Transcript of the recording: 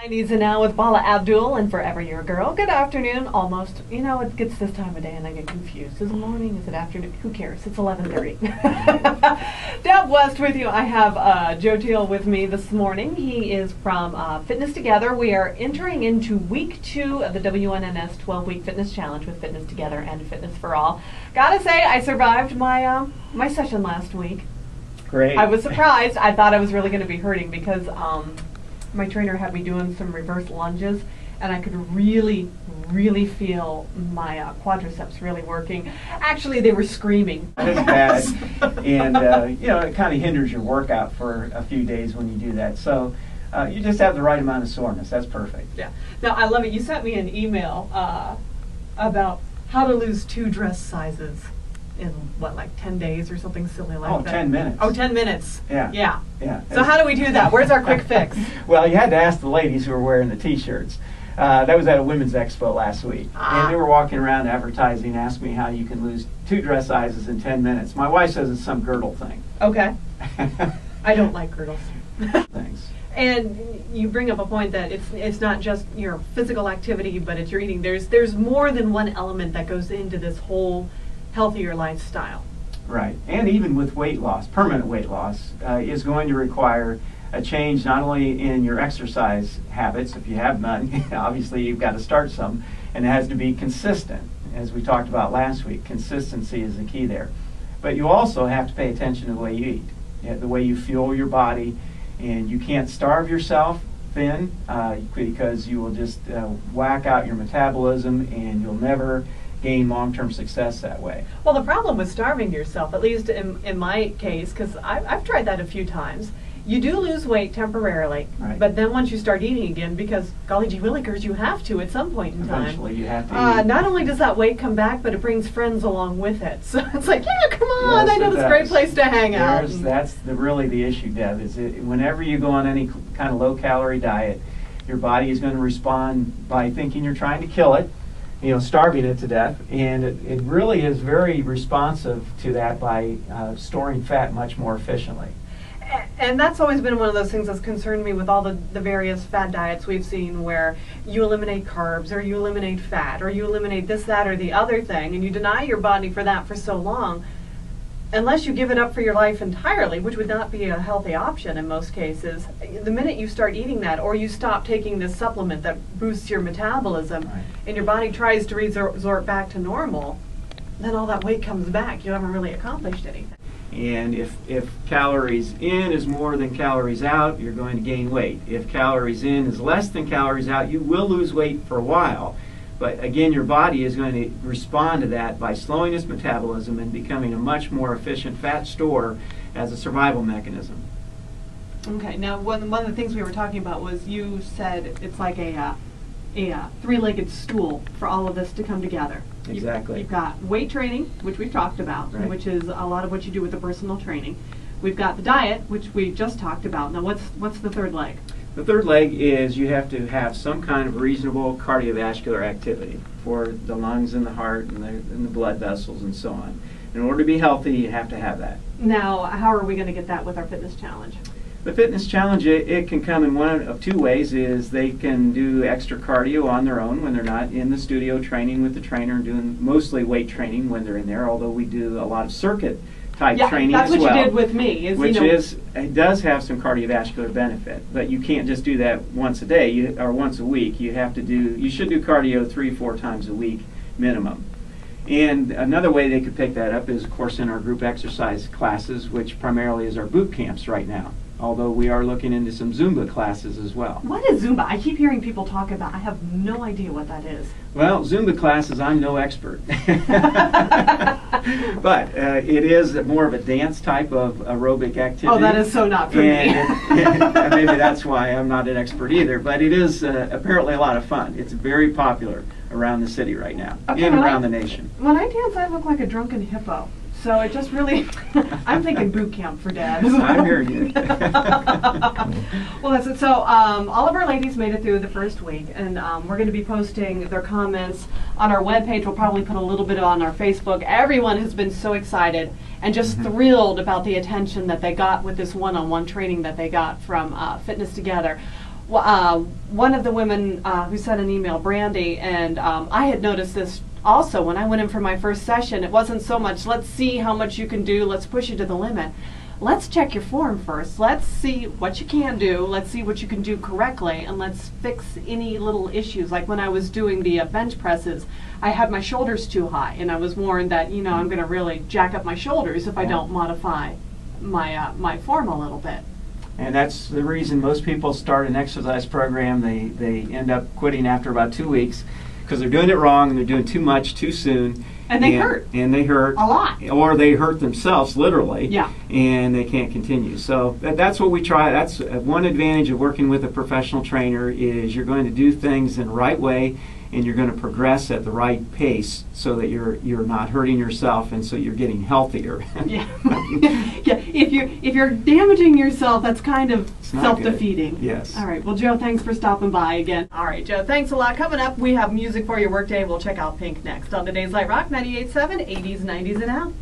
90s and now with Bala Abdul and Forever Your Girl. Good afternoon, almost. You know, it gets this time of day and I get confused. Is it morning? Is it afternoon? Who cares? It's 11:30. Deb West with you. I have Joe Teal with me this morning. He is from Fitness Together. We are entering into week 2 of the WNNS 12-week fitness challenge with Fitness Together and Fitness for All. Gotta say, I survived my my session last week. Great. I was surprised. I thought I was really going to be hurting because my trainer had me doing some reverse lunges, and I could really feel my quadriceps really working. Actually, they were screaming. It's bad, and you know, it kind of hinders your workout for a few days when you do that. So you just have the right amount of soreness. That's perfect. Yeah. Now, I love it. You sent me an email about how to lose 2 dress sizes in, what, like 10 days or something silly like that? 10 minutes. Oh, 10 minutes. Yeah. Yeah. Yeah. So how do we do that? Where's our quick fix? Well, you had to ask the ladies who were wearing the T-shirts. That was at a women's expo last week. And they were walking around advertising, asked me how you can lose 2 dress sizes in 10 minutes. My wife says it's some girdle thing. Okay. I don't like girdles. Thanks. And you bring up a point that it's not just your physical activity, but it's your eating. There's more than one element that goes into this whole healthier lifestyle. Right, and even with weight loss, permanent weight loss, is going to require a change not only in your exercise habits, if you have none, obviously you've got to start some, and it has to be consistent. As we talked about last week, consistency is the key there. But you also have to pay attention to the way you eat, the way you fuel your body, and you can't starve yourself thin because you will just whack out your metabolism and you'll never gain long-term success that way. Well, the problem with starving yourself, at least in my case, because I've tried that a few times, you do lose weight temporarily, right, but then once you start eating again, because golly gee willikers, you have to at some point in time. Eventually you have to eat. Not only does that weight come back, but it brings friends along with it. So it's like, yeah, come on, yes, I know this great place to hang out. That's really the issue, Deb, is whenever you go on any kind of low-calorie diet, your body is going to respond by thinking you're trying to kill it, you know, starving it to death, and it really is very responsive to that by storing fat much more efficiently. And that's always been one of those things that's concerned me with all the various fad diets we've seen, where you eliminate carbs or you eliminate fat or you eliminate this, that, or the other thing, and you deny your body for that for so long. Unless you give it up for your life entirely, which would not be a healthy option in most cases, the minute you start eating that or you stop taking this supplement that boosts your metabolism, right, and your body tries to resort back to normal, then all that weight comes back. You haven't really accomplished anything. And if calories in is more than calories out, you're going to gain weight. If calories in is less than calories out, you will lose weight for a while. But again, your body is going to respond to that by slowing its metabolism and becoming a much more efficient fat store as a survival mechanism. Okay, now one of the things we were talking about was, you said it's like a 3-legged stool for all of this to come together. Exactly. You've got weight training, which we've talked about, right, which is a lot of what you do with the personal training. We've got the diet, which we just talked about. Now what's the third leg? The third leg is you have to have some kind of reasonable cardiovascular activity for the lungs and the heart and the blood vessels and so on. In order to be healthy, you have to have that. Now, how are we going to get that with our fitness challenge? The fitness challenge, it can come in one of 2 ways. Is they can do extra cardio on their own when they're not in the studio training with the trainer, doing mostly weight training when they're in there, although we do a lot of circuit type training as well. That's what you did with me. It does have some cardiovascular benefit, but you can't just do that once a day or once a week. You should do cardio 3-4 times a week minimum. And another way they could pick that up is, of course, in our group exercise classes, which primarily is our boot camps right now. Although we are looking into some Zumba classes as well. What is Zumba? I keep hearing people talk about it. I have no idea what that is. Well, Zumba classes, I'm no expert. But it is more of a dance type of aerobic activity. Oh, that is so not for me. And maybe that's why I'm not an expert either. But it is apparently a lot of fun. It's very popular around the city right now, and around the nation. When I dance, I look like a drunken hippo. So it just really, I'm thinking boot camp for Dad. I'm hearing you. Well, that's it. So all of our ladies made it through the first week, and we're going to be posting their comments on our webpage. We'll probably put a little bit on our Facebook. Everyone has been so excited and just thrilled about the attention that they got with this one-on-one training that they got from Fitness Together. one of the women who sent an email, Brandy, and I had noticed this also when I went in for my first session. It wasn't so much, let's see how much you can do, let's push you to the limit. Let's check your form first. Let's see what you can do. Let's see what you can do correctly, and let's fix any little issues. Like when I was doing the bench presses, I had my shoulders too high, and I was warned that, you know, I'm going to really jack up my shoulders if I don't modify my my form a little bit. And that's the reason most people start an exercise program. They end up quitting after about 2 weeks because they're doing it wrong and they're doing too much too soon. And they hurt. And they hurt. A lot. Or they hurt themselves, literally. Yeah. And they can't continue. So that's what we try. That's one advantage of working with a professional trainer is you're going to do things in the right way and you're going to progress at the right pace so that you're not hurting yourself and so you're getting healthier. Yeah. Yeah. If you're damaging yourself, that's kind of self-defeating. Yes. All right. Well, Joe, thanks for stopping by again. All right, Joe, thanks a lot. Coming up, we have music for your workday. We'll check out Pink next on today's Light Rock 98.7, 80s, 90s, and now.